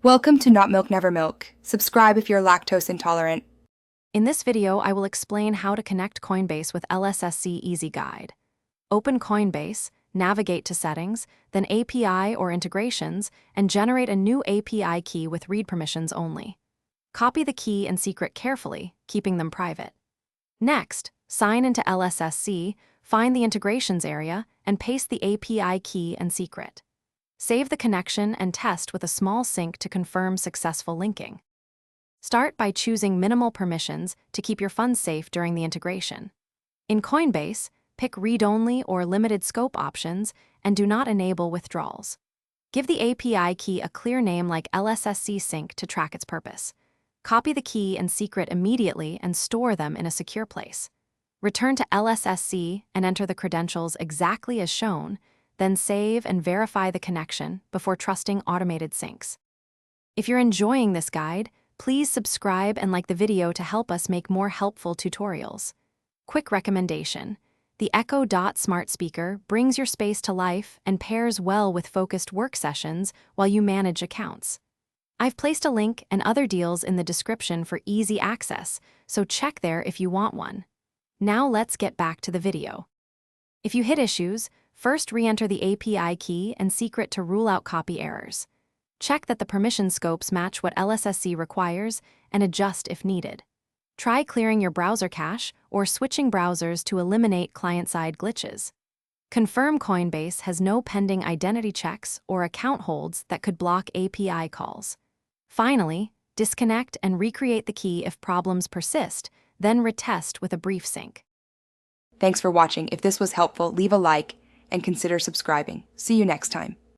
Welcome to Not Milk Never Milk. Subscribe if you're lactose intolerant. In this video, I will explain how to connect Coinbase with Lssc Easy Guide. Open Coinbase, navigate to Settings, then API or Integrations, and generate a new API key with read permissions only. Copy the key and secret carefully, keeping them private. Next, sign into Lssc, find the Integrations area, and paste the API key and secret. Save the connection and test with a small sync to confirm successful linking. Start by choosing minimal permissions to keep your funds safe during the integration. In Coinbase, pick read-only or limited scope options and do not enable withdrawals. Give the API key a clear name like Lssc sync to track its purpose. Copy the key and secret immediately and store them in a secure place. Return to Lssc and enter the credentials exactly as shown, then save and verify the connection before trusting automated syncs. If you're enjoying this guide, please subscribe and like the video to help us make more helpful tutorials. Quick recommendation: the Echo Dot smart speaker brings your space to life and pairs well with focused work sessions while you manage accounts. I've placed a link and other deals in the description for easy access, so check there if you want one. Now let's get back to the video. If you hit issues, first re-enter the API key and secret to rule out copy errors. Check that the permission scopes match what Lssc requires and adjust if needed. Try clearing your browser cache or switching browsers to eliminate client-side glitches. Confirm Coinbase has no pending identity checks or account holds that could block API calls. Finally, disconnect and recreate the key if problems persist, then retest with a brief sync. Thanks for watching. If this was helpful, leave a like and consider subscribing. See you next time.